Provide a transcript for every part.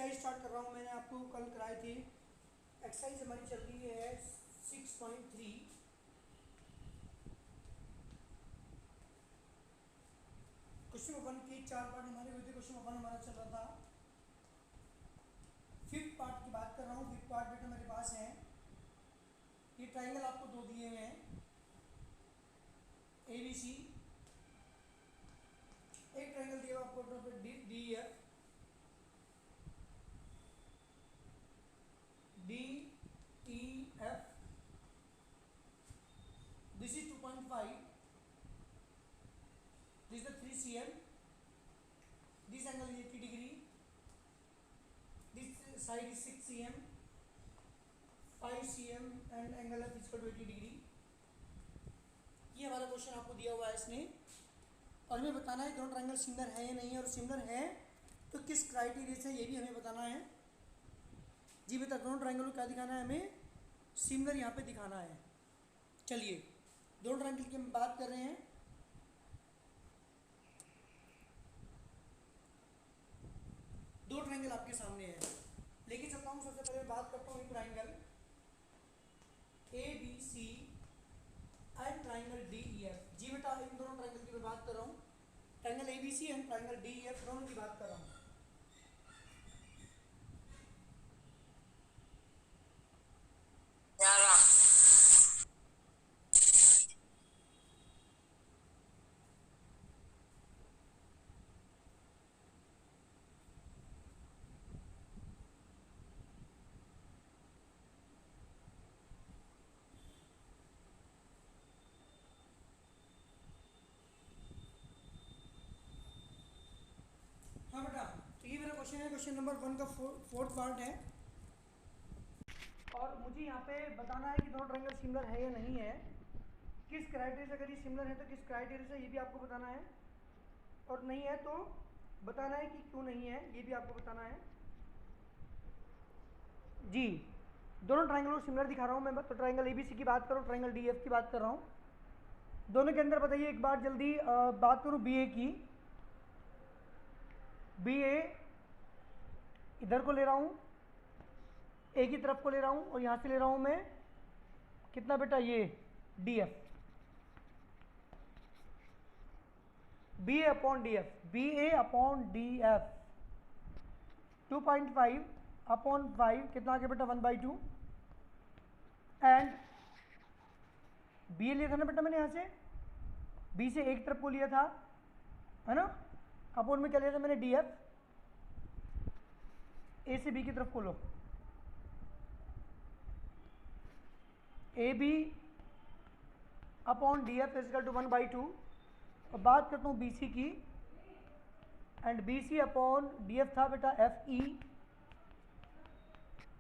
Exercise start कर रहा हूँ। मैंने आपको कल कराई थी। एक्सरसाइज हमारी चल रही है 6.3। क्वेश्चन नंबर 1 के 4 पार्ट हमारे हुए थे। क्वेश्चन नंबर 1 हमारा चल रहा था। फिफ्थ पार्ट की बात कर रहा हूँ। फिफ्थ पार्ट बेटा मेरे पास है। ये ट्राइंगल आपको दो दिए हुए हैं, ABC। एक ट्राइंगल दिया हुआ आपको DEF, DEF। This is 2.5. This is the 3 cm. This angle is 80 degree. This side is 6 cm, 5 cm and angle of is equal to 80 degree. ये हमारा क्वेश्चन आपको दिया हुआ है इसने, और हमें बताना है दोनों ट्रायंगल सिमिलर है या नहीं है, और सिमिलर है तो किस क्राइटेरिया से, ये भी हमें बताना है। जी बेटा, दोनों ट्रायंगल को क्या दिखाना है हमें? सिमिलर यहाँ पे दिखाना है। चलिए दोनों ट्रायंगल की हम बात कर रहे हैं। दो ट्रायंगल आपके सामने है, लेकिन चलता हूँ सबसे पहले बात करता हूँ triangle ABC and triangle DEF। जी बेटा, इन दोनों ट्रायंगल की मैं बात कर रहा हूँ। Triangle ABC and triangle DEF दोनों की बात कर रहा हूँ। हाँ बेटा, तो ये मेरा क्वेश्चन है। क्वेश्चन नंबर 1 का फोर्थ पार्ट है, और मुझे यहाँ पे बताना है कि दोनों ट्रायंगल सिमिलर है या नहीं है। किस क्राइटेरिया से, अगर ये सिमिलर है तो किस क्राइटेरिया से, ये भी आपको बताना है। और नहीं है तो बताना है कि क्यों नहीं है, ये भी आपको बताना है। जी, दोनों ट्रायंगल को सिमिलर दिखा रहा हूँ मैं। तो ट्रायंगल ABC की बात करूँ, ट्रायंगल DF की बात कर रहा हूँ। दोनों के अंदर बताइए एक बार जल्दी बात करूँ BA की। BA इधर को ले रहा हूँ, A की तरफ को ले रहा हूँ, और यहाँ से ले रहा हूँ मैं कितना बेटा, ये DF। BA upon DF, BA upon DF 2.5 upon 5 कितना आ गया बेटा, 1/2। एंड BA लिया था ना बेटा मैंने यहाँ से, B से एक तरफ को लिया था, है ना। अपॉन में क्या लिया था मैंने, DF। A से B की तरफ को लो, AB upon DF is equal to 1/2। अब बात करता हूँ BC की, एंड BC अपॉन DF था बेटा FE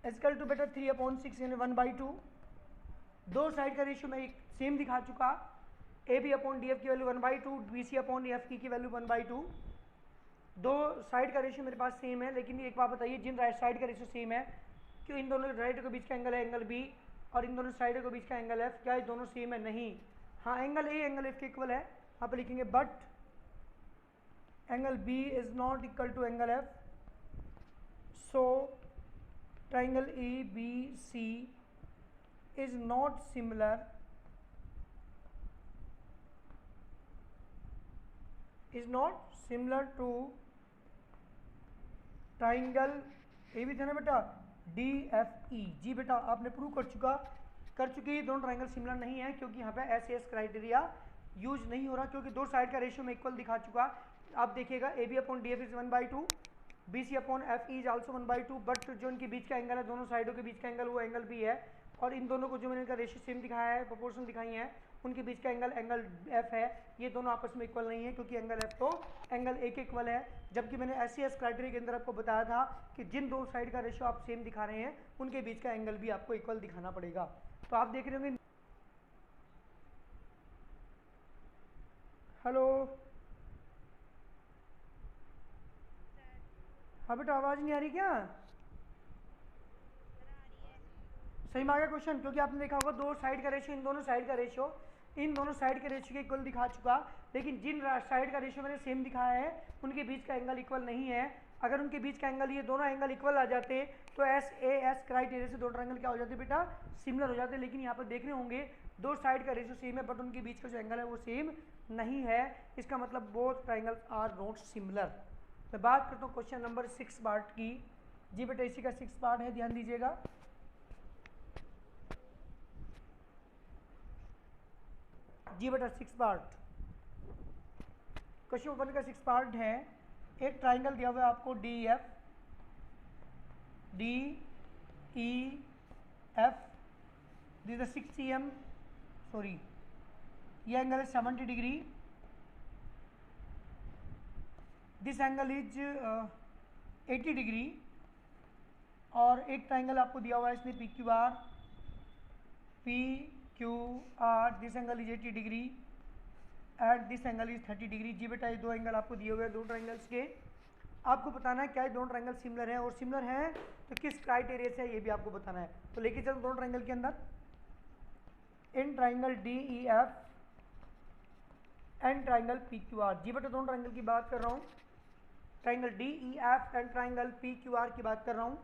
इजकल टू बेटा 3/6 यानी 1/2। दो साइड का रेशियो मैं एक सेम दिखा चुका। AB अपॉन DF की वैल्यू 1/2, BC अपॉन FE की वैल्यू 1/2। दो साइड का रेशियो मेरे पास सेम है, लेकिन एक बात बताइए, जिन राइट साइड का रेशियो सेम है, क्यों इन दोनों राइट के बीच का एंगल है एंगल B, और इन दोनों साइडों के बीच का एंगल F, क्या ये दोनों सेम है? नहीं। हाँ, एंगल A एंगल F के इक्वल है, यहाँ पे लिखेंगे, but angle B is not equal to angle F। So triangle ABC is not similar to triangle A भी था ना बेटा, DFE। जी बेटा, आपने प्रूव कर चुकी दोनों ट्राइंगल सिमिलर नहीं है, क्योंकि यहाँ पे SAS क्राइटेरिया यूज नहीं हो रहा, क्योंकि दो साइड का रेशियो में इक्वल दिखा चुका। आप देखिएगा, AB upon DF is 1/2, BC upon FE is also 1/2, but जो इनके बीच का एंगल है, दोनों साइडों के बीच का एंगल, वो एंगल B है। और इन दोनों को जो मैंने इनका रेशियो सेम दिखाया है, प्रोपोर्शन दिखाई है, उनके बीच का एंगल F है। ये दोनों आपस में इक्वल नहीं है, क्योंकि एंगल F तो एंगल A के इक्वल है। जबकि मैंने SAS क्राइटेरिया के अंदर आपको बताया था कि जिन दो साइड का रेशियो आप सेम दिखा रहे हैं, उनके बीच का एंगल भी आपको इक्वल दिखाना पड़ेगा। तो आप देख रहे होंगे, हेलो, हाँ बेटा, आवाज़ नहीं आ रही क्या? सही में आ गया क्वेश्चन, क्योंकि आपने देखा होगा दो साइड का रेशियो, इन दोनों साइड का रेशियो के इक्वल दिखा चुका, लेकिन जिन साइड का रेशियो मैंने सेम दिखाया है, उनके बीच का एंगल इक्वल नहीं है। अगर उनके बीच का एंगल ये दोनों एंगल इक्वल आ जाते तो एस ए एस क्राइटेरिया से दोनों ट्रायंगल क्या हो जाते बेटा, सिमिलर हो जाते। लेकिन यहाँ पर देख रहे होंगे दो साइड का रेशियो सेम है बट उनके बीच का जो एंगल है वो सेम नहीं है, इसका मतलब both triangles are not similar. मैं बात करता हूँ क्वेश्चन नंबर 6 पार्ट की। जी बेटा इसी का 6 पार्ट है, ध्यान दीजिएगा। जी बेटा 6 पार्ट, क्वेश्चन 1 का 6 पार्ट है। एक ट्राइंगल दिया हुआ है आपको D F, D E F, this is 6 cm, sorry ये एंगल है 70 degree, this angle is 80 degree, और एक ट्राइंगल आपको दिया हुआ है इसमें P Q R, this angle is 80 degree and this angle is 30 degree. जी बेटा ये दो एंगल आपको दिए हुए हैं, दो ट्राइंगल्स के आपको बताना है क्या ये दोनों ट्राइंगल सिमिलर हैं, और सिमिलर हैं तो किस क्राइटेरिया से है ये भी आपको बताना है। तो लेके चलो दोनों ट्राइंगल के अंदर, in triangle D E F and triangle P Q R. जी बेटा दोनों ट्राइंगल की बात कर रहा हूँ, triangle D E F and triangle P Q R की बात कर रहा हूँ।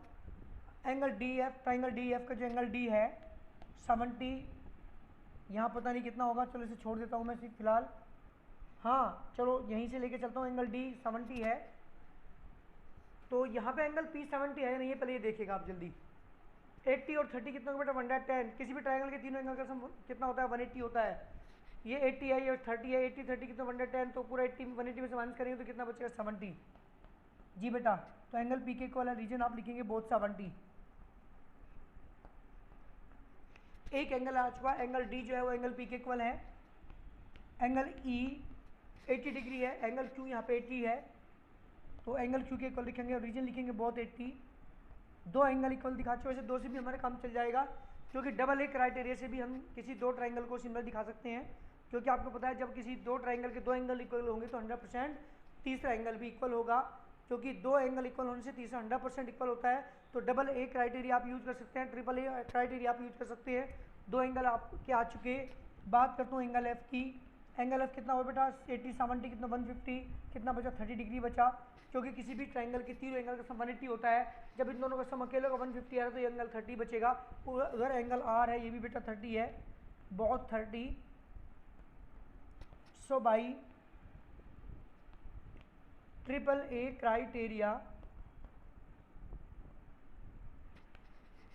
Angle D F, triangle D F का जो एंगल डी है 70, यहाँ पता नहीं कितना होगा, चलो इसे छोड़ देता हूँ मैं फिलहाल। हाँ चलो यहीं से लेके चलता हूँ, एंगल डी 70 है, तो यहाँ पे एंगल पी 70 है या नहीं, पहले ये देखिएगा आप जल्दी। 80 और 30 कितना होगा बेटा 110, किसी भी ट्राइंगल के तीनों एंगल का सम कितना होता है 180 होता है। ये 80 है, ये 30 है, 80 30 कितना 110, तो पूरा 80 180 में से माइनस करेंगे तो कितना बचेगा 70। जी बेटा तो एंगल पी के इक्वल है, रीजन आप लिखेंगे बोथ 70। एक एंगल आ चुका, एंगल डी जो है वो एंगल पी के इक्वल है। एंगल ई 80 डिग्री है, एंगल क्यू यहाँ पे 80 है, तो एंगल क्यू के इक्वल लिखेंगे और रीजन लिखेंगे बोथ 80। दो एंगल इक्वल दिखा चुके, वैसे दो से भी हमारे काम चल जाएगा क्योंकि डबल ए क्राइटेरिया से भी हम किसी दो ट्राइंगल को सिमिलर दिखा सकते हैं, क्योंकि आपको पता है जब किसी दो ट्राइंगल के दो एंगल इक्वल होंगे तो 100% तीसरा एंगल भी इक्वल होगा, क्योंकि दो एंगल इक्वल होने से तीसरा 100% इक्वल होता है। तो डबल ए क्राइटेरिया आप यूज कर सकते हैं, ट्रिपल ए क्राइटेरिया आप यूज कर सकते हैं। दो एंगल आपके आ चुके, बात करता हूँ एंगल एफ की। एंगल एफ कितना हुआ बेटा 80 70 कितना 150, कितना बचा 30 डिग्री बचा, क्योंकि किसी भी ट्राइंगल के तीनों एंगल का सम 180 होता है। जब इन दोनों का सम अकेले का 150 आ रहा है तो ये एंगल 30 बचेगा। उधर एंगल आर है, ये भी बेटा 30 है, बहुत 30। So by triple A criteria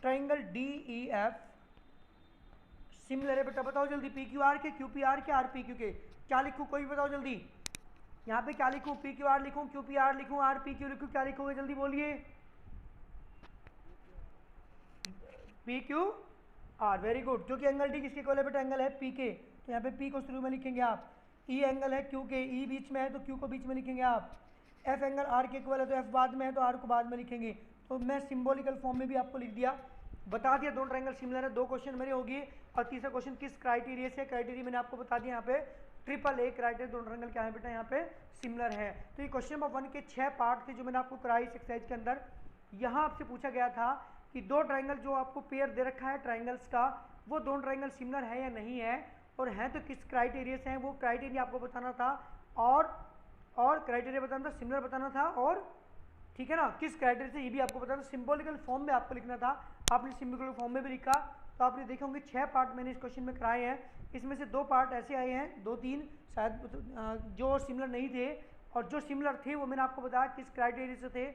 triangle D E F similar है बेटा। बताओ जल्दी, पी क्यू आर के, क्यू पी आर के, आर पी क्यू के, क्या लिखूँ कोई बताओ जल्दी। यहाँ पे क्या लिखूँ, पी क्यू आर लिखूँ, क्यू पी आर लिखूँ, आर पी क्यू लिखूँ, क्या लिखोगे जल्दी बोलिए। P Q are, very good. क्योंकि एंगल डी किसके इक्वल है बेटा, एंगल है पी के, तो यहाँ पे पी को शुरू में लिखेंगे आप। ई एंगल है क्यू के, ई बीच में है तो क्यू को बीच में लिखेंगे आप। एफ एंगल आर के इक्वल है तो एफ बाद में है तो आर को बाद में लिखेंगे। तो मैं सिंबॉलिकल फॉर्म में भी आपको लिख दिया, बता दिया दोनों ट्राइंगल सिमिलर है। दो क्वेश्चन मेरे होगी, और तीसरा क्वेश्चन किस क्राइटेरिया से, क्राइटेरिया मैंने आपको बता दिया यहाँ पे ट्रिपल ए क्राइटेरिया, दोनों ट्राइंगल क्या है बेटा यहाँ पे सिमिलर है। तो ये क्वेश्चन नंबर 1 के 6 पार्ट थे जो मैंने आपको कराई इस एक्सरसाइज के अंदर। यहाँ आपसे पूछा गया था कि दो ट्राइंगल जो आपको पेयर दे रखा है ट्राइंगल्स का, वो दोनों ट्राइंगल सिमिलर है या नहीं है, और हैं तो किस क्राइटेरिया से हैं, वो क्राइटेरिया आपको बताना था, और क्राइटेरिया बताना था, सिमिलर बताना था, और ठीक है ना किस क्राइटेरिया से ये भी आपको बताना। सिंबॉलिकल फॉर्म में आपको लिखना था, आपने सिंबॉलिकल फॉर्म में भी लिखा। तो आपने देखे होंगे 6 पार्ट मैंने इस क्वेश्चन में कराए हैं, इसमें से 2 पार्ट ऐसे आए हैं, 2-3 शायद जो सिमिलर नहीं थे, और जो सिमिलर थे वो मैंने आपको बताया किस क्राइटेरिया से थे।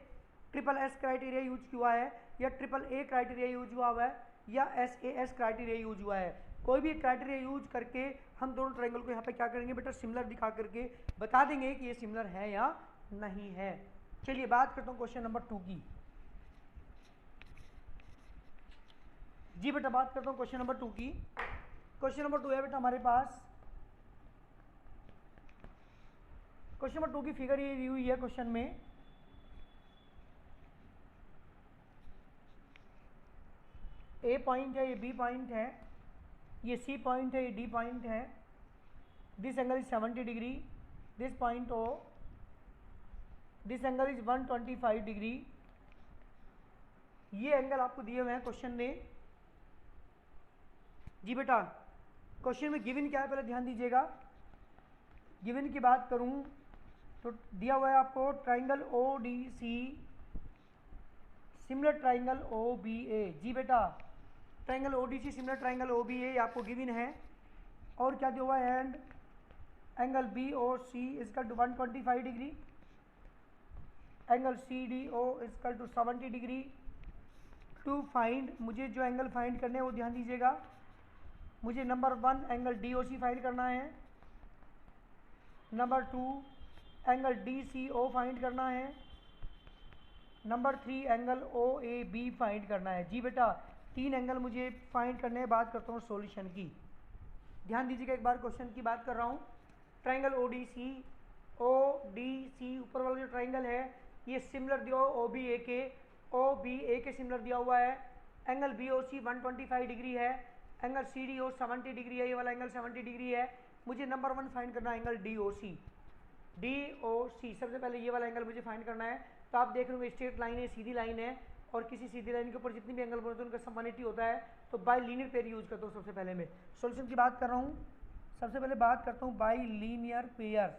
ट्रिपल एस क्राइटेरिया यूज हुआ है, या ट्रिपल ए क्राइटेरिया यूज हुआ है, या S A S criteria use हुआ है। कोई भी क्राइटेरिया यूज करके हम दोनों ट्राइंगल को यहाँ पे क्या करेंगे बेटा, सिमिलर दिखा करके बता देंगे कि ये सिमिलर है या नहीं है। चलिए बात करता हूँ क्वेश्चन नंबर 2 की। जी बेटा बात करता हूँ क्वेश्चन नंबर 2 की। क्वेश्चन नंबर 2 है बेटा हमारे पास, क्वेश्चन नंबर 2 की फिगर ये दी हुई है क्वेश्चन में। ए पॉइंट है, ये बी पॉइंट है, ये सी पॉइंट है, ये डी पॉइंट है। This angle is 70 degree, this point O, this angle is 125 degree. ये एंगल आपको दिए हुए हैं क्वेश्चन में। जी बेटा क्वेश्चन में गिवन क्या है पहले ध्यान दीजिएगा। गिवन की बात करूं तो दिया हुआ है आपको triangle O D C similar triangle O B A. जी बेटा triangle O D C similar triangle O B A आपको गिवन है। और क्या दिया हुआ है, and angle B O C is equal to 125 degree, angle C D O is equal to 70 degree. To find, मुझे जो एंगल फाइंड करने हैं वो ध्यान दीजिएगा, मुझे number 1 angle D O C find करना है, number 2 angle D C O find करना है, number 3 angle O A B find करना है। जी बेटा 3 एंगल मुझे फाइंड करने हैं। बात करता हूँ सॉल्यूशन की, ध्यान दीजिएगा एक बार क्वेश्चन की बात कर रहा हूँ। ट्राइंगल ओ डी सी ऊपर वाला जो ट्राइंगल है ये सिमिलर दिया हुआ ओ बी ए के, ओ बी ए के सिमिलर दिया हुआ है। Angle B O C 125 degree है, angle C D O 70 degree है, ये वाला एंगल 70 डिग्री है। मुझे नंबर 1 फाइंड करना है एंगल डी ओ सी। सबसे पहले ये वाला एंगल मुझे फाइंड करना है। तो आप देख रहे हो स्ट्रेट लाइन है, सीधी लाइन है, और किसी सीधी लाइन के ऊपर जितनी भी एंगल बनते हैं उनका सम 180 होता है। तो बाई लीनियर पेयर यूज करता हूँ सबसे पहले मैं। सॉल्यूशन की बात कर रहा हूँ, सबसे पहले बात करता हूँ बाई लीनियर पेयर।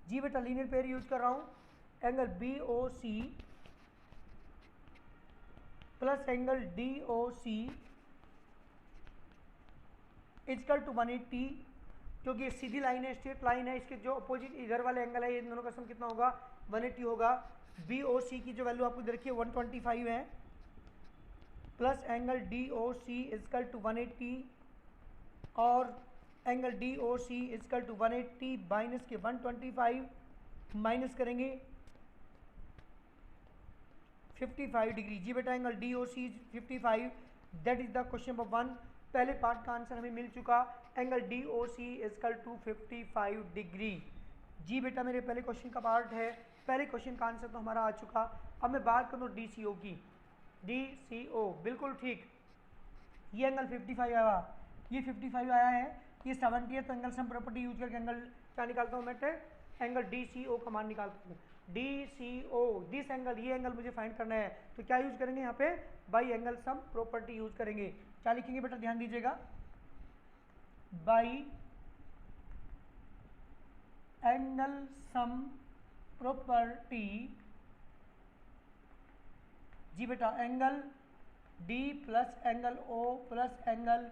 जी बेटा लीनियर पेयर यूज कर रहा हूँ, angle B O C plus angle D O C is equal to 180, क्योंकि ये सीधी लाइन है, स्ट्रेट लाइन है, इसके जो अपोजिट इधर वाले एंगल है, इन दोनों का सम कितना होगा, 180 होगा। बी ओ सी की जो वैल्यू आपको दे रखी है 125 है, plus angle D O C is equal to 180, और angle D O C is equal to 180 minus के 125, माइनस करेंगे 55 डिग्री। जी बेटा angle D O C 55, that is the question number 1। पहले पार्ट का आंसर हमें मिल चुका, angle D O C is equal to 55 degree. जी बेटा मेरे पहले क्वेश्चन का पार्ट है, पहले क्वेश्चन का आंसर तो हमारा आ चुका। अब मैं बात करूँ डी सी ओ की। डी सी ओ बिल्कुल ठीक, ये एंगल 55 आया, ये 55 आया है, ये 70 है, तो एंगल सम प्रॉपर्टी यूज करके एंगल क्या निकालता हूँ मैं, एंगल डी सी ओ का मान निकालता हूँ। D C O this angle, ये एंगल मुझे फाइंड करना है, तो क्या यूज करेंगे यहाँ पे, by angle sum property use करेंगे। क्या लिखेंगे बेटा ध्यान दीजिएगा, बाई एंगल सम प्रॉपर्टी। जी बेटा angle D plus angle O plus angle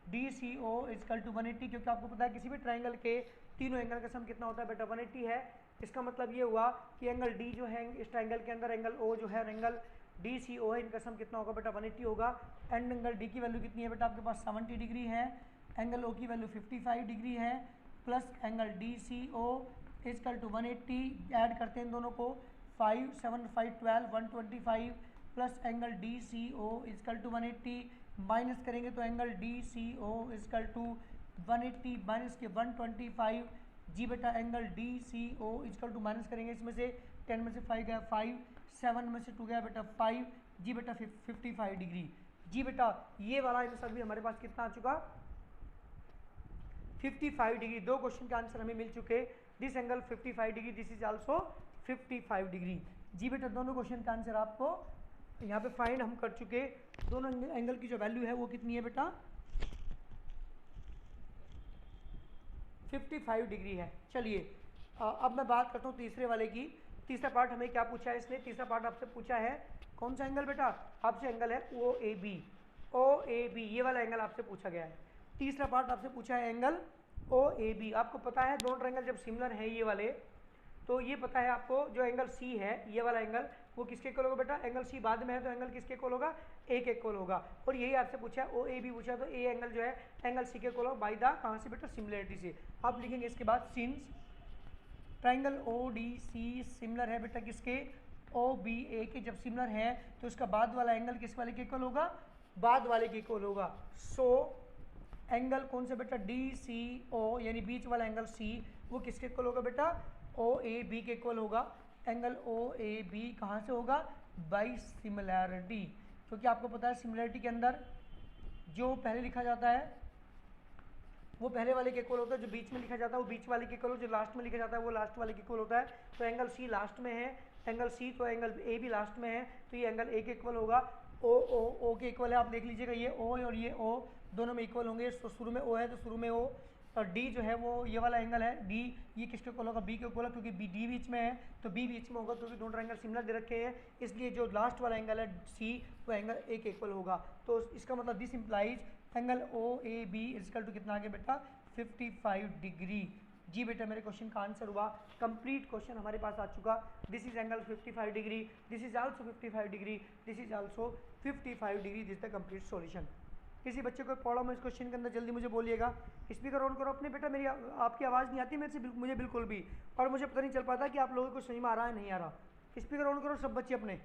D C O is equal to 180, क्योंकि आपको पता है किसी भी ट्राइंगल के तीनों एंगल का सम कितना होता है बेटा, 180 है। इसका मतलब ये हुआ कि एंगल डी जो है इस ट्राइंगल के अंदर, एंगल ओ जो है एंगल डी सी ओ है, इनका सम कितना होगा बेटा 180 होगा। एंड एंगल डी की वैल्यू कितनी है बेटा आपके पास 70 डिग्री है, एंगल ओ की वैल्यू 55 डिग्री है, plus angle D C O is equal to 180, add करते हैं इन दोनों को, 5 7 5 12 125, plus angle D C O is equal to 180, minus करेंगे तो angle D C O is equal to 180 minus के 125। जी बेटा angle D C O is equal to minus करेंगे, इसमें से 10 में से 5 गया 5, 7 में से 2 गया बेटा 5, जी बेटा 55 डिग्री। जी बेटा ये वाला आंसर भी हमारे पास कितना आ चुका, 55 डिग्री। दो क्वेश्चन का आंसर हमें मिल चुके, this angle 55 degree, this is also 55 degree. जी बेटा दोनों क्वेश्चन का आंसर आपको यहाँ पे फाइंड हम कर चुके। दोनों एंगल की जो वैल्यू है वो कितनी है बेटा, 55 डिग्री है। चलिए अब मैं बात करता हूँ तीसरे वाले की। तीसरा पार्ट हमें क्या पूछा है इसने, तीसरा पार्ट आपसे पूछा है कौन सा एंगल बेटा, आपसे एंगल है O A B. O A B ये वाला एंगल आपसे पूछा गया है। तीसरा पार्ट आपसे पूछा है एंगल ओ ए बी। आपको पता है दोनों ट्रायंगल जब सिमिलर है ये वाले, तो ये पता है आपको जो एंगल सी है ये वाला एंगल, वो किसके इक्वल होगा बेटा, एंगल सी बाद में है तो एंगल किसके इक्वल होगा, ए के इक्वल होगा। और यही आपसे पूछा है ओ ए बी पूछा, तो ए एंगल जो है एंगल सी के इक्वल होगा बाई द कहाँ से बेटा, सिमिलरिटी से। आप लिखेंगे इसके बाद since triangle O D C similar है बेटा किसके, ओ बी ए के। जब सिमिलर है तो इसका बाद वाला एंगल किस वाले के इक्वल होगा, बाद वाले के इक्वल होगा। सो एंगल कौन सा बेटा, डी सी ओ यानी बीच वाला एंगल सी, वो किसके इक्वल होगा बेटा, ओ ए बी के इक्वल होगा। एंगल ओ ए बी कहाँ से होगा, बाई सिमिलैरिटी, क्योंकि आपको पता है सिमिलैरिटी के अंदर जो पहले लिखा जाता है वो पहले वाले के इक्वल होता है, जो बीच में लिखा जाता है वो बीच वाले के इक्वल होता है, जो लास्ट में लिखा जाता है वो लास्ट वाले के इक्वल होता है। तो एंगल सी लास्ट में है, एंगल सी तो एंगल ए भी लास्ट में है, तो ये एंगल ए के इक्वल होगा। ओ के इक्वल है, आप देख लीजिएगा ये ओ और ये ओ दोनों में इक्वल होंगे। तो शुरू में ओ है तो शुरू में ओ, और डी जो है वो ये वाला एंगल है डी, ये किसके इक्वल होगा, बी के इक्वल, क्योंकि बी डी बीच में है तो बी बीच में होगा, क्योंकि दोनों ट्रायंगल सिमिलर दे रखे हैं, इसलिए जो लास्ट वाला एंगल है सी वो एंगल ए के इक्वल होगा। तो इसका मतलब this implies angle O A B equal to कितना आ गया बेटा 55 डिग्री। जी बेटा मेरे क्वेश्चन का आंसर हुआ, कंप्लीट क्वेश्चन हमारे पास आ चुका। This is angle 55 degree, this is also 55 degree, this is also 55 degree, this the complete solution. किसी बच्चे को प्रॉब्लम है इस क्वेश्चन के अंदर जल्दी मुझे बोलिएगा। स्पीकर ऑन करो अपने बेटा, मेरी आपकी आवाज़ नहीं आती मेरे से मुझे बिल्कुल भी, और मुझे पता नहीं चल पाता कि आप लोगों को समझ में आ रहा है नहीं आ रहा। स्पीकर ऑन करो सब बच्चे अपने,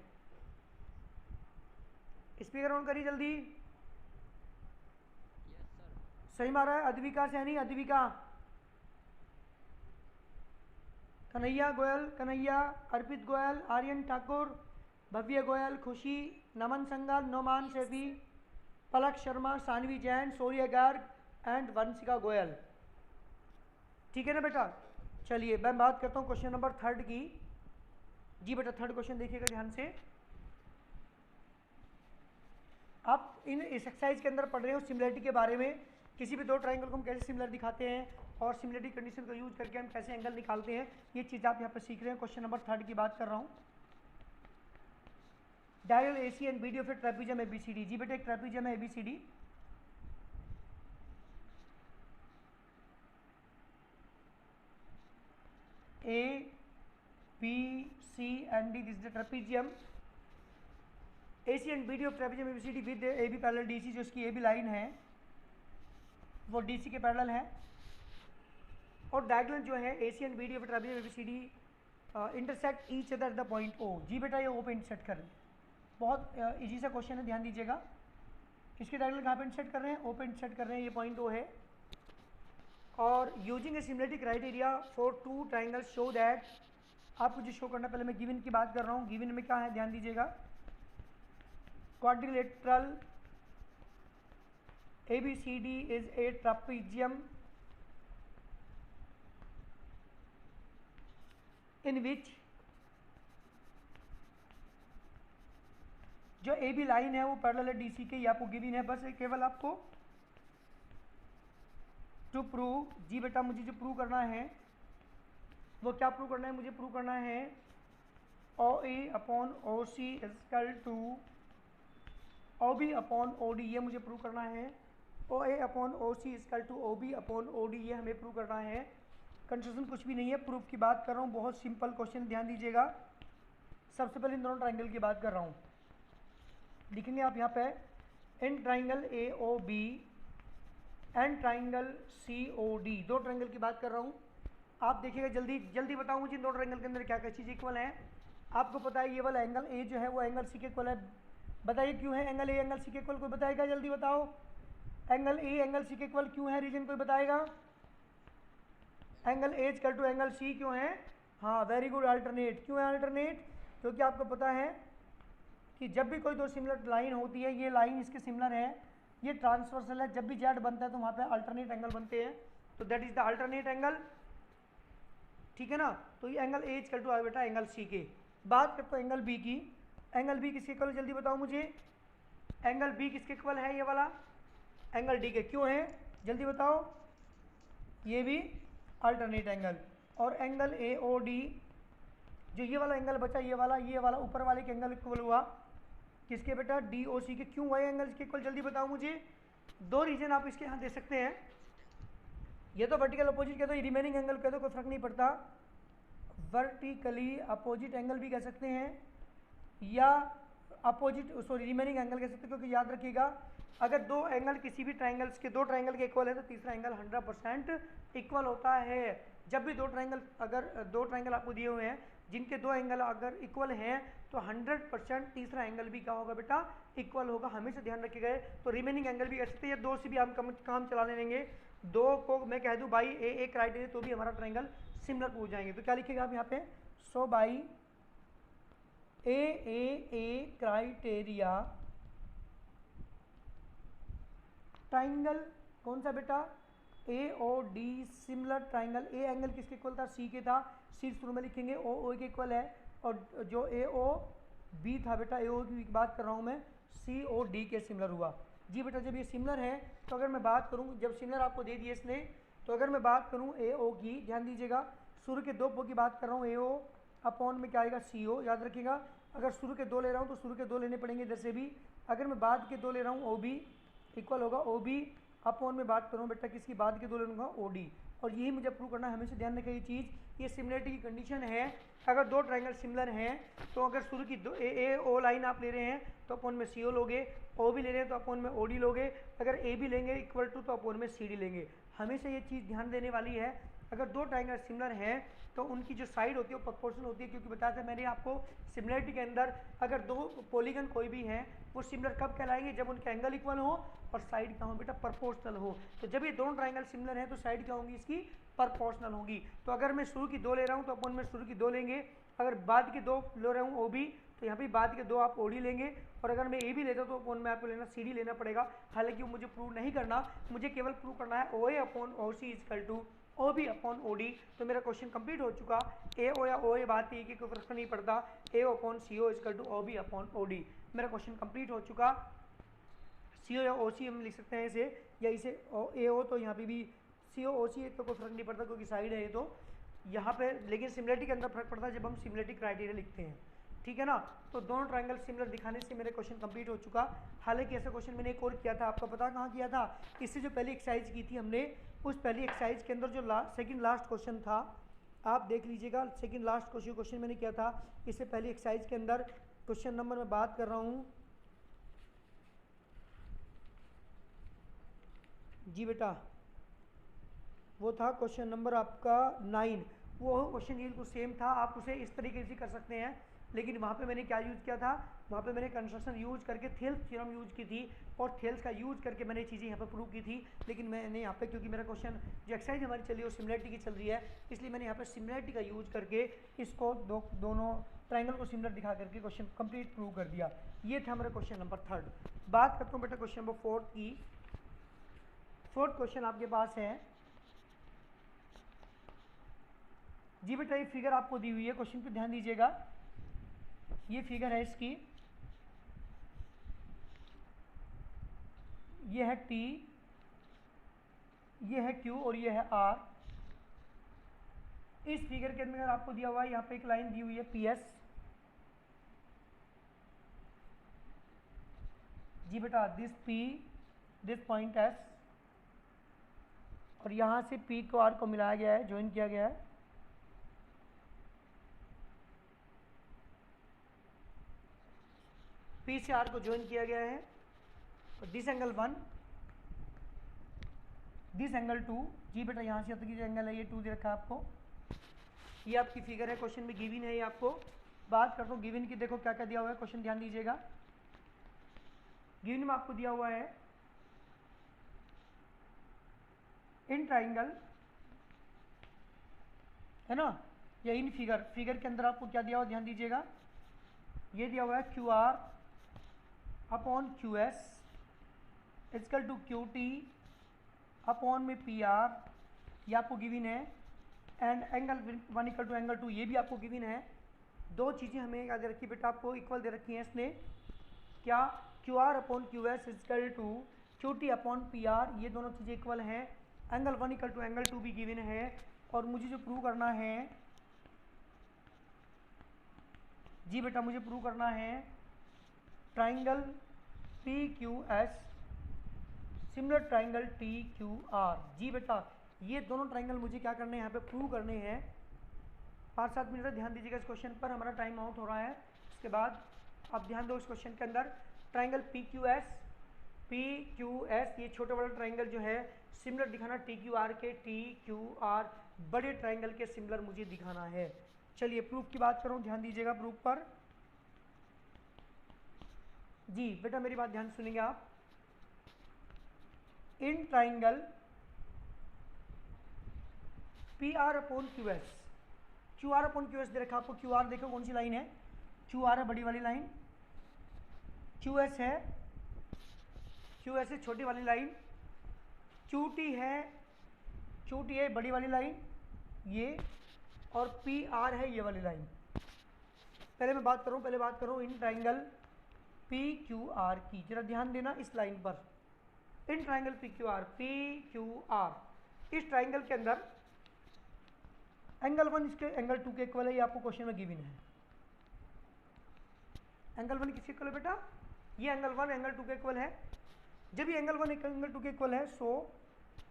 स्पीकर ऑन करिए जल्दी। सही में आ रहा है? अद्विका सैनी, अद्विका, कन्हैया गोयल, कन्हैया, अर्पित गोयल, आर्यन ठाकुर, भव्य गोयल, खुशी, नमन संगल, नोमान शेफी, पलक शर्मा, सानवी जैन, सूर्य गर्ग एंड वंशिका गोयल। ठीक है ना बेटा? चलिए मैं बात करता हूँ क्वेश्चन नंबर 3 की। जी बेटा थर्ड क्वेश्चन देखिएगा ध्यान से। आप इन इस एक्सरसाइज के अंदर पढ़ रहे हो सिमिलरिटी के बारे में, किसी भी दो ट्रायंगल को हम कैसे सिमिलर दिखाते हैं और सिमिलरिटी कंडीशन को यूज करके हम कैसे एंगल निकालते हैं, ये चीज़ आप यहाँ पर सीख रहे हैं। क्वेश्चन नंबर 3 की बात कर रहा हूँ। Diagonal AC and BD of a trapezium ABCD. जी बेटा एक ट्रेपेजियम है ABCD, A B C and D, this is the trapezium. AC and BD of trapezium ABCD with A B parallel DC, जो इसकी ए बी लाइन है वो DC के parallel है, और डायगोनल जो है AC and BD of trapezium ABCD intersect each other at the point O. जी बेटा ये ओ पे इंटरसेक्ट कर रहे हैं, बहुत इजी सा क्वेश्चन है, ध्यान दीजिएगा। इसके डायगोनल कहाँ पे इंटरसेक्ट कर रहे हैं? ओ पे इंटरसेक्ट कर रहे हैं, ये पॉइंट ओ है। और using a similarity criteria for two triangle show that, आपको जो शो करना, पहले मैं गिवन की बात कर रहा हूँ। गिवन में क्या है ध्यान दीजिएगा, quadrilateral ABCD is a trapezium in which जो ए बी लाइन है वो पैरेलल है डीसी के, ये आपको गिवन है। बस केवल आपको टू प्रूव, जी बेटा मुझे जो प्रूव करना है वो क्या प्रूव करना है? मुझे प्रूव करना है O A upon O C equal to O B upon O D, ये मुझे प्रूव करना है। O A upon O C equal to O B upon O D, ये हमें प्रूव करना है। कंफ्यूजन कुछ भी नहीं है, प्रूफ की बात कर रहा हूँ, बहुत सिंपल क्वेश्चन, ध्यान दीजिएगा। सबसे पहले इन दोनों ट्राइंगल की बात कर रहा हूँ, लिखेंगे आप यहाँ पे in triangle A O B and triangle C O D, दो ट्राइंगल की बात कर रहा हूँ। आप देखिएगा जल्दी जल्दी बताओ मुझे इन दो ट्राइंगल के अंदर क्या क्या चीज़ इक्वल है। आपको पता है ये वाला एंगल ए जो है वो एंगल सी के इक्वल है, बताइए क्यों है एंगल ए एंगल सी के इक्वल? कोई बताएगा? जल्दी बताओ, एंगल ए एंगल सी के इक्वल क्यों है? रीजन कोई बताएगा? Angle A equal to angle C क्यों है? हाँ वेरी गुड, अल्टरनेट। क्यों है अल्टरनेट? क्योंकि आपको पता है कि जब भी कोई दो सिमिलर लाइन होती है, ये लाइन इसके सिमिलर है, ये ट्रांसवर्सल है, जब भी जेड बनता है तो वहाँ पे अल्टरनेट एंगल बनते हैं, तो that is the alternate angle. ठीक है ना? तो ये एंगल ए इक्वल टू आ बेटा एंगल सी के। बात करते हैं एंगल बी की। एंगल बी किसके इक्वल? जल्दी बताओ मुझे, एंगल बी किसके इक्वल है? ये वाला एंगल डी के। क्यों है? जल्दी बताओ। ये भी अल्टरनेट एंगल। और एंगल ए ओ डी, जो ये वाला एंगल बचा, ये वाला ऊपर वाले के एंगल इक्वल हुआ किसके बेटा? डी ओ सी के। क्यों हुआ एंगल इसके इक्वल? जल्दी बताओ मुझे। दो रीजन आप इसके यहाँ दे सकते हैं, ये तो वर्टिकल अपोजिट कह दो, ये रिमेनिंग एंगल कह दो, कोई फर्क नहीं पड़ता। वर्टिकली अपोजिट एंगल भी कह सकते हैं या अपोजिट रिमेनिंग एंगल कह सकते हैं, क्योंकि याद रखिएगा अगर दो एंगल किसी भी ट्राइंगल्स के, दो ट्राइंगल के इक्वल है तो तीसरा एंगल 100% इक्वल होता है। जब भी दो ट्राइंगल, अगर दो ट्राइंगल आपको दिए हुए हैं जिनके दो एंगल अगर इक्वल हैं तो 100% तीसरा एंगल भी क्या होगा बेटा? इक्वल होगा। हमेशा ध्यान रखिएगा। तो रिमेनिंग एंगल भी कह सकते हैं, दो से भी हम काम चलाने लेंगे। दो को मैं कह दूं बाई ए क्राइटेरिया तो भी हमारा ट्राइंगल सिमिलर पूछ जाएंगे। तो क्या लिखेगा आप यहाँ पे? So by A criteria triangle कौन सा बेटा? A O D similar triangle. A angle किसके इक्वल था? सी के था, सी शुरू में लिखेंगे, ओ के इक्वल है। और जो ए ओ बी था बेटा, ए ओ की बात कर रहा हूँ मैं, सी ओ डी के सिमिलर हुआ। जी बेटा जब ये सिमिलर है तो अगर मैं बात करूँ, जब सिमिलर आपको दे दिए इसने तो अगर मैं बात करूँ ए ओ की, ध्यान दीजिएगा शुरू के 2 पो की बात कर रहा हूँ, ए ओ अपॉन में क्या आएगा सी ओ, याद रखिएगा। अगर शुरू के 2 ले रहा हूँ तो शुरू के 2 लेने पड़ेंगे इधर से भी। अगर मैं बाद के 2 ले रहा हूँ ओ बी इक्वल होगा ओ बी अपॉन में बात करूँ बेटा किसकी, बाद के 2 ले लूँगा ओ डी। और यही मुझे प्रूव करना है, हमेशा ध्यान रखें ये चीज़, ये सिमिलरिटी की कंडीशन है। अगर 2 ट्रायंगल सिमिलर हैं तो अगर शुरू की ए ओ लाइन आप ले रहे हैं तो अपॉन में सी ओ लोगे, ओ भी ले रहे हैं तो अपॉन में ओ डी लोगे, अगर ए भी लेंगे इक्वल टू तो अपॉन में सी डी लेंगे। हमेशा ये चीज़ ध्यान देने वाली है। अगर 2 ट्रायंगल सिमिलर हैं तो उनकी जो साइड होती है वो प्रोपोर्शनल होती है, क्योंकि बताया था मैंने आपको सिमिलरिटी के अंदर अगर 2 पॉलीगन कोई भी हैं वो सिमिलर कब कहलाएंगे, जब उनके एंगल इक्वल हो और साइड क्या हो बेटा, प्रोपोर्शनल हो। तो जब ये दोनों ट्रायंगल सिमिलर हैं तो साइड क्या होंगी इसकी, प्रोपोर्शनल होगी। तो अगर मैं शुरू की 2 ले रहा हूँ तो अपन में शुरू की 2 लेंगे, अगर बाद के 2 ले रहा हूँ ओ बी तो यहाँ पे बाद के 2 आप ओ डी लेंगे, और अगर मैं ए भी लेता हूँ तो अपन में आपको लेना सी डी लेना पड़ेगा। हालांकि मुझे प्रूव नहीं करना, मुझे केवल प्रूव करना है O A upon O C is equal to O B upon O D. तो मेरा क्वेश्चन कंप्लीट हो चुका। ए ओ या ओ ए बात है कि कोई फर्क नहीं पड़ता, A upon C O is equal to O B upon O D. मेरा क्वेश्चन कंप्लीट हो चुका। सी ओ या ओ सी हम लिख सकते हैं इसे, या इसे ए ओ, तो यहाँ पे भी सी ओ सी तो कोई फर्क नहीं पड़ता क्योंकि साइड है ये तो यहाँ पे, लेकिन सिमिलरिटी के अंदर फर्क पड़ता है जब हम सिमिलरिटी क्राइटेरिया लिखते हैं, ठीक है ना। तो दोनों ट्रायंगल सिमिलर दिखाने से मेरा क्वेश्चन कंप्लीट हो चुका। हालांकि ऐसा क्वेश्चन मैंने एक और किया था, आपको पता कहाँ किया था, इससे जो पहली एक्सरसाइज की थी हमने, उस पहली एक्सरसाइज के अंदर जो सेकंड लास्ट क्वेश्चन था, आप देख लीजिएगा, सेकंड लास्ट क्वेश्चन मैंने किया था इससे पहली एक्सरसाइज के अंदर। क्वेश्चन नंबर मैं बात कर रहा हूँ जी बेटा, वो था क्वेश्चन नंबर आपका 9। वो क्वेश्चन बिल्कुल सेम था, आप उसे इस तरीके से कर सकते हैं, लेकिन वहाँ पे मैंने क्या यूज़ किया था, वहाँ पे मैंने कंस्ट्रक्शन यूज़ करके थेल्स थ्योरम यूज़ की थी, और थेल्स का यूज़ करके मैंने चीज़ें यहाँ पे प्रूव की थी। लेकिन मैंने यहाँ पे, क्योंकि मेरा क्वेश्चन जो एक्सरसाइज हमारी चली है वो सिमिलरिटी की चल रही है, इसलिए मैंने यहाँ पे सिमिलरिटी का यूज़ करके इसको दोनों ट्राइंगल को सिमिलर दिखा करके क्वेश्चन कंप्लीट प्रूव कर दिया। ये था मेरा क्वेश्चन नंबर 3। बात करता हूँ बेटा क्वेश्चन नंबर 4 की। 4th क्वेश्चन आपके पास है जी बेटा, ये फिगर आपको दी हुई है, क्वेश्चन पे ध्यान दीजिएगा। ये फिगर है इसकी, ये है T, ये है Q और ये है R। इस फिगर के अंदर आपको दिया हुआ है, यहाँ पे एक लाइन दी हुई है PS जी बेटा, this P, this point S, और यहाँ से P को R को मिलाया गया है, ज्वाइन किया गया है। P से R को ज्वाइन किया गया है, और दिस एंगल 1, दिस एंगल 2 जी बेटा, यहाँ से अब तक जो एंगल है ये 2 दे रखा है आपको। ये आपकी फिगर है, क्वेश्चन में गिवन है ये आपको। बात करता हूँ गिवन की, देखो क्या क्या दिया हुआ है, क्वेश्चन ध्यान दीजिएगा। गिवन में आपको दिया हुआ है इन ट्राइंगल, है ना, या इन फिगर के अंदर आपको क्या दिया हुआ ध्यान दीजिएगा। ये दिया हुआ है Q R upon Q S is equal to Q T upon में पी आर, ये आपको गिवन है, and angle 1 equal to angle 2, ये भी आपको गिवन है। 2 चीज़ें हमें याद रखी बेटा, आपको इक्वल दे रखी हैं इसने, क्या, Q R upon Q S is equal to Q T upon P R, ये दोनों चीज़ें इक्वल हैं। एंगल 1 इक्वल टू एंगल 2 भी गिवन है, और मुझे जो प्रूव करना है जी बेटा, मुझे प्रूव करना है triangle P Q S similar triangle T Q R. जी बेटा, ये दोनों ट्राइंगल मुझे क्या करने हैं, यहाँ पे प्रूव करने हैं। 5-7 मिनट ध्यान दीजिएगा इस क्वेश्चन पर, हमारा टाइम आउट हो रहा है। उसके बाद आप ध्यान दो इस क्वेश्चन के अंदर, ट्राइंगल पी क्यू एस, ये छोटा बड़ा ट्राइंगल जो है सिमिलर दिखाना टी क्यू आर के, टी क्यू आर बड़े ट्राइंगल के सिमिलर मुझे दिखाना है। चलिए प्रूफ की बात करूँ, ध्यान दीजिएगा प्रूफ पर। जी बेटा मेरी बात ध्यान सुनेंगे आप। In triangle P R upon Q S, Q R upon Q S दे रखा आपको। क्यू आर देखो कौन सी लाइन है, क्यू आर है बड़ी वाली लाइन, क्यू एस है छोटी वाली लाइन, क्यू टी है बड़ी वाली लाइन ये, और पी आर है ये वाली लाइन। पहले बात करूँ इन ट्राइंगल पी क्यू आर की, जरा ध्यान देना इस लाइन पर। इन ट्राइंगल पी क्यू आर इस ट्राइंगल के अंदर एंगल 1 इसके एंगल 2 के इक्वल है, ये आपको क्वेश्चन में गिवन है। एंगल 1 किसके इक्वल है बेटा? ये एंगल 1 एंगल 2 के इक्वल है। जब ये एंगल 1 एंगल 2 के इक्वल है, सो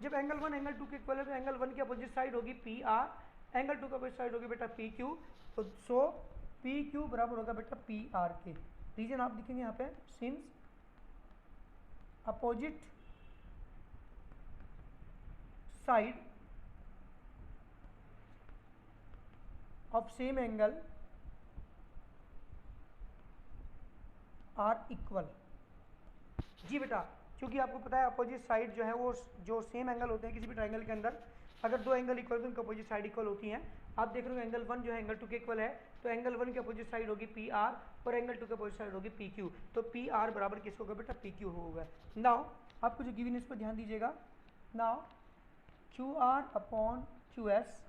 जब एंगल 1 एंगल 2 के इक्वल है तो एंगल 1 की अपोजिट साइड होगी पी आर, एंगल 2 की अपोजिट साइड होगी बेटा पी क्यू। तो सो पी क्यू बराबर होगा बेटा पी आर के। रीजन आप लिखेंगे यहाँ पे, since opposite side of same angle are equal. जी बेटा, क्योंकि आपको पता है अपोजिट साइड जो है वो जो सेम एंगल होते हैं किसी भी ट्राइंगल के अंदर, अगर दो एंगल इक्वल तो उनकी अपोजिट साइड इक्वल होती हैं। आप देख रहे हो एंगल 1 जो है एंगल 2 के इक्वल है, तो एंगल 1 की अपोजिट साइड होगी पी आर और एंगल 2 की अपोजिट साइड होगी पी क्यू। तो पी आर बराबर किसको होगा बेटा? पी क्यू होगा। नाउ आपको जो गिवन है इस पर ध्यान दीजिएगा। Now Q R upon Q S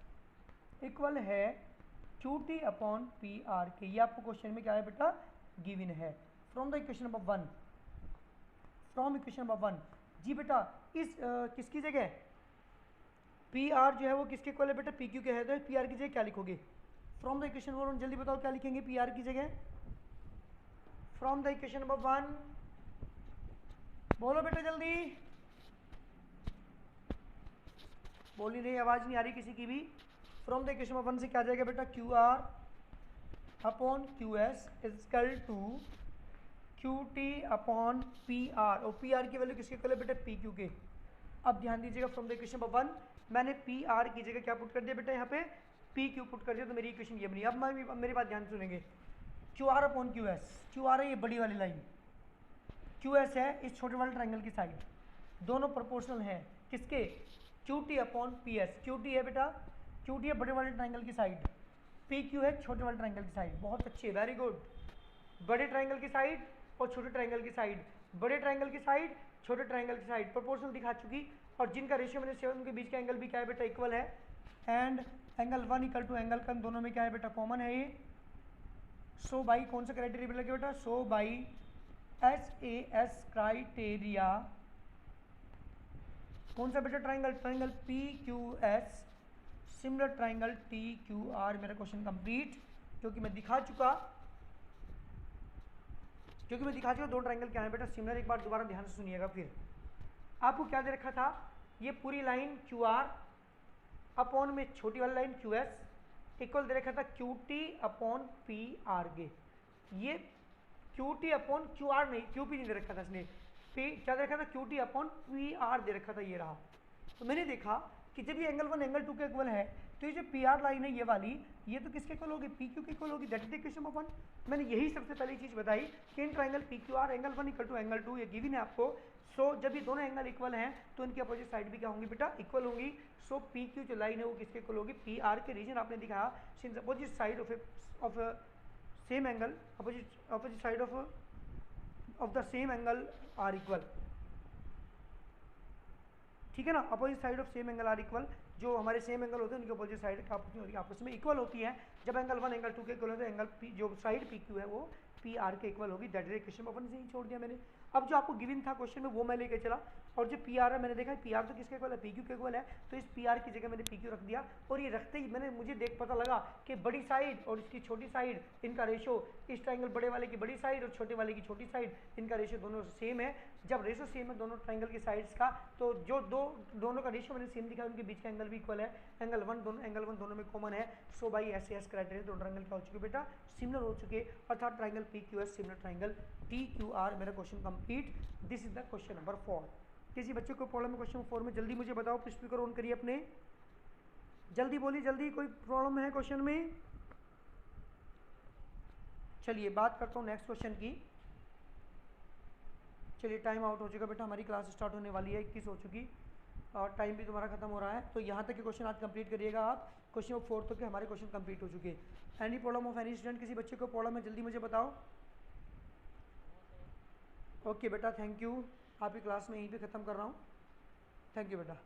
equal है Q T upon P R के। ये आपको क्वेश्चन में क्या है बेटा? गिवन है from the equation number 1, from equation number 1। जी बेटा, इस किसकी जगह पी आर जो है वो किसके इक्वल है बेटा? पी क्यू के है। तो पी आर की जगह क्या लिखोगे? फ्रॉम द इक्वेशन नंबर 1 जल्दी बताओ क्या लिखेंगे पी आर की जगह? फ्रॉम द इक्वेशन नंबर 1 बोलो बेटा जल्दी, बोली नहीं, आवाज नहीं आ रही किसी की भी। फ्रॉम द इक्वेशन नंबर 1 से क्या जाएगा बेटा? Q R upon Q S is equal to Q T upon P R, और पी आर की वैल्यू किसके इक्वल है बेटा? पी क्यू के। अब ध्यान दीजिएगा, फ्रॉम द इक्वेशन नंबर 1 मैंने पी आर की जगह क्या पुट कर दिया बेटा? यहाँ पे पी क्यू पुट कर दिया, तो मेरी इक्वेशन ये बनी। अब मेरी बात ध्यान सुनेंगे। Q R upon Q S, Q R है ये बड़ी वाली लाइन, क्यू एस है इस छोटे वाले ट्राइंगल की साइड, दोनों प्रोपोर्शनल हैं किसके? Q T upon P S. Q T है बेटा, क्यू टी है बड़े वाले ट्राइंगल की साइड, पी क्यू है छोटे वाले ट्राइंगल की साइड। बहुत अच्छे, वेरी गुड। बड़े ट्राइंगल की साइड और छोटे ट्राइंगल की साइड, बड़े ट्राइंगल की साइड छोटे ट्राइंगल की साइड प्रोपोर्शनल दिखा चुकी, और जिनका रेशियो मैंने 7 उनके बीच का एंगल भी क्या है बेटा? इक्वल है। And angle 1 equal to angle कन दोनों में क्या है बेटा? कॉमन है ये। सो बाई कौन सा क्राइटेरिया लगे बेटा? सो बाई SAS क्राइटेरिया, कौन सा बेटा triangle? Triangle PQS similar triangle TQR। मेरा क्वेश्चन कंप्लीट, क्योंकि मैं दिखा चुका दो ट्राइंगल क्या है बेटा? सिमिलर। एक बार दोबारा ध्यान से सुनिएगा। फिर आपको क्या दे रखा था? ये पूरी लाइन QR अपॉन में छोटी वाली लाइन QS इक्वल दे रखा था QT अपॉन PR के। ये QT अपॉन QR नहीं, QP नहीं दे रखा था इसने, क्या दे रखा था? QT अपॉन PR दे रखा था, ये रहा। तो मैंने देखा कि जब ये एंगल 1 एंगल 2 के इक्वल है, तो ये जो PR लाइन है ये वाली, ये तो किसके इक्वल होगी? PQ के इक्वल होगी। That is the equation number 1। मैंने यही सबसे पहली चीज बताई कि in triangle PQR angle 1 equal to angle 2 ये गिवन है आपको। सो जब ये दोनों एंगल इक्वल हैं तो इनकी अपोजिट साइड भी क्या होंगी बेटा? इक्वल होंगी। सो PQ जो लाइन है वो किसके इक्वल होगी? PR के। रीजन आपने दिखाया, since opposite side of same angle, opposite side of the same angle are equal. ठीक है ना? Opposite side of same angle are equal, जो हमारे सेम एंगल होते हैं उनकी अपोजिट साइड आपस में इक्वल होती है। जब एंगल 1 एंगल 2 के इक्वल होते हैं, एंगल पी जो साइड पी क्यू है वो पी आर के इक्वल होगी। दैट इज इक्वेशन अपन से ही छोड़ दिया मैंने। अब जो आपको गिवन था क्वेश्चन में वो मैं लेके चला, और जो पी आर है मैंने देखा पी आर तो किसके इक्वल है? पी क्यू के इक्वल है। तो इस पी आर की जगह मैंने पी क्यू रख दिया, और ये रखते ही मुझे पता लगा कि बड़ी साइड और इसकी छोटी साइड, इनका रेशो, इस ट्राइंगल बड़े वाले की बड़ी साइड और छोटे वाले की छोटी साइड, इनका रेशो दोनों सेम है। जब रेशो सेम है दोनों ट्राइंगल की साइड्स का, तो जो दोनों का रेशो मैंने सेम दिखा, उनके बीच का एंगल भी इक्वल है। एंगल 1 दोनों में कॉमन है। सो बाई SAS क्राइटेरिया दोनों ट्राइंगल क्या हो चुके बेटा? सिमिलर हो चुके, अर्थात triangle PQS similar triangle TQR। मेरा question complete. This is the question number 4। किसी बच्चे को प्रॉब्लम है क्वेश्चन 4 में? जल्दी मुझे बताओ, स्पीकर ऑन करिए अपने, जल्दी बोलिए जल्दी, कोई प्रॉब्लम है क्वेश्चन में? चलिए बात करता हूँ नेक्स्ट क्वेश्चन की। चलिए टाइम आउट हो चुका बेटा, हमारी क्लास स्टार्ट होने वाली है, 21 हो चुकी, और टाइम भी तुम्हारा खत्म हो रहा है। तो यहाँ तक के क्वेश्चन आज कंप्लीट करिएगा आप। क्वेश्चन 4 तक के हमारे क्वेश्चन कंप्लीट हो चुके हैं। Any problem of any student? किसी बच्चे को प्रॉब्लम है जल्दी मुझे बताओ। ओके बेटा, थैंक यू। आपकी क्लास में यहीं पे ख़त्म कर रहा हूँ। थैंक यू बेटा।